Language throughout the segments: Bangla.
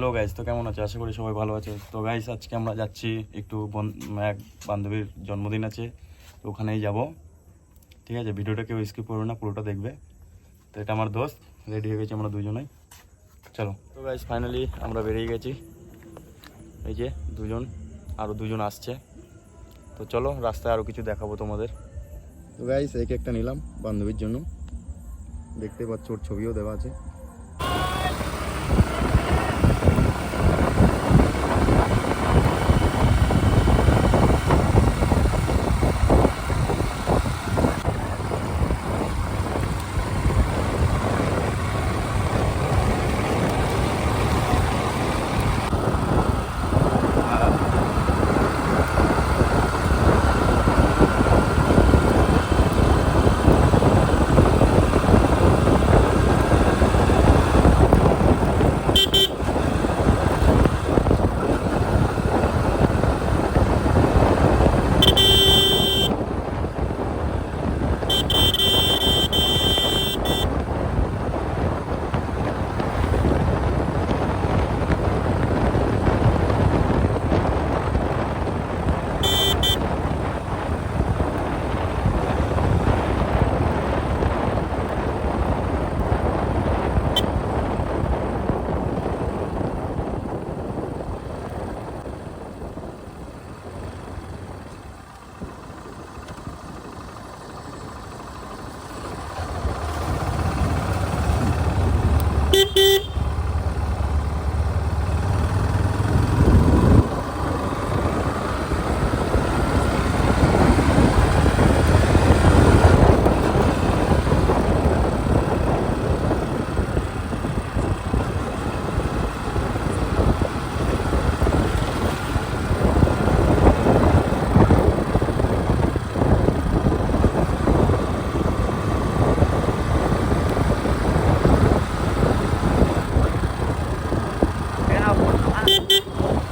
হ্যালো গাইস, তো কেমন আছে? আশা করি সবাই ভালো আছে। তো গাইস, আজকে আমরা যাচ্ছি একটু এক বান্ধবীর জন্মদিন আছে, তো ওখানেই যাব। ঠিক আছে, ভিডিওটা কেউ স্কিপ করবে না, পুরোটা দেখবে। তো এটা আমার দোস্ত, রেডি হয়ে গেছি আমরা দুজনেই। চলো। তো গাইস, ফাইনালি আমরা বেরিয়ে গেছি। এই যে দুজন, আরও দুজন আসছে। তো চলো, রাস্তায় আরও কিছু দেখাবো তোমাদের। তো গাইস, এই কেকটা নিলাম বান্ধবীর জন্য, দেখতে পাচ্ছ, ওর ছবিও দেওয়া আছে।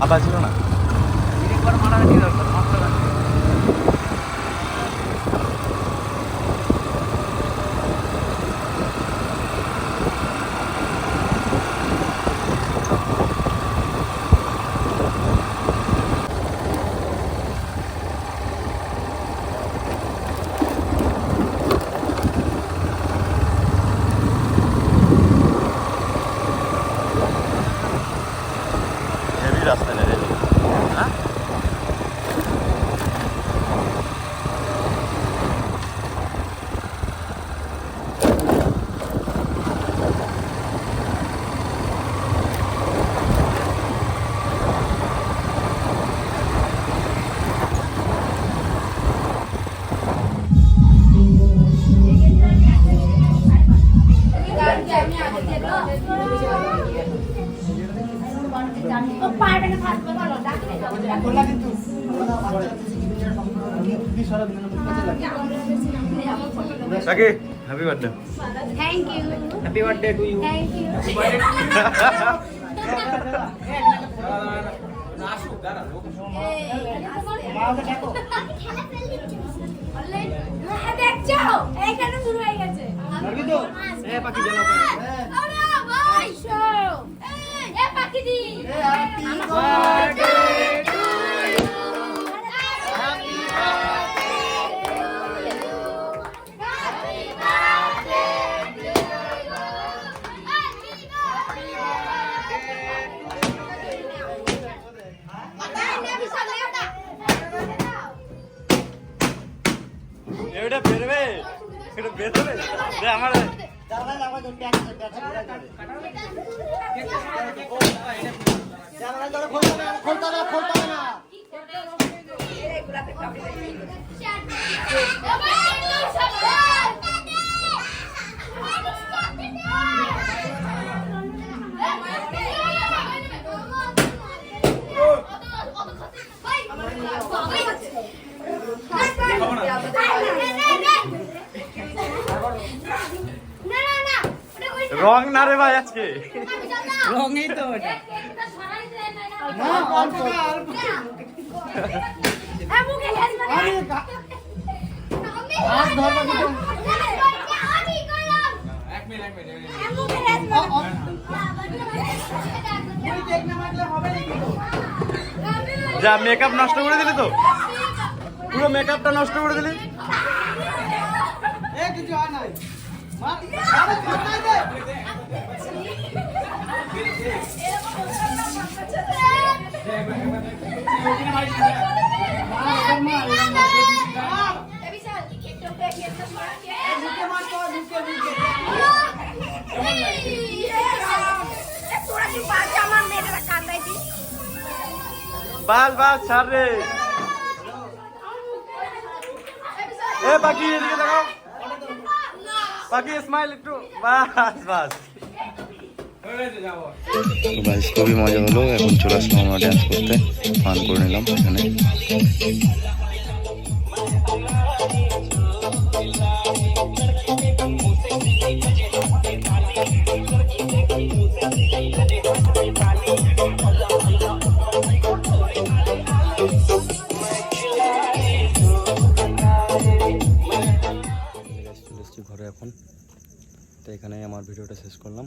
আদা ছিল না। হেভি রাস্তা না, হেভি। হ্যাঁ, Saki, happy birthday. Thank you. Happy birthday to you. Thank you. দেখছো এইখানে শুরু হয়ে গেছে। পারবি তো? এ পাখি জ্বালা করে। আরে ভাই শো। এ পাখি দি। Happy birthday to you. Happy birthday to you. Happy birthday to you. Happy এটা বেরবে, এটা বেরবে। আমার রং না রে ভাই, আজকে রঙই তো এটা। না অল্প অল্প। মুখে গ্যাস মানে হাত ধরবা কিন্তু। আমি করলাম। এক মিনিট মুখে গ্যাস মানে কেক না মারলে হবে নাকি তো? যা মেকআপ নষ্ট করে দিলি তো, পুরো মেকআপটা নষ্ট করে দিলি। এ কিছু হয় নাই মা আরে খাতাই দে ঢুকে মার তো ঢুকে ঢুকে বাস বাস ছাড় রে। এ পাখি এদিকে দেখো, পাখি স্মাইল একটু, বাস বাস। গাইস খুবই মজা হলো, এখন চলে আসলাম আমরা ড্যান্স করতে, ফান করে নিলাম এখানে। চলে এসেছি ঘরে এখন, তো এখানে আমার ভিডিওটা শেষ করলাম।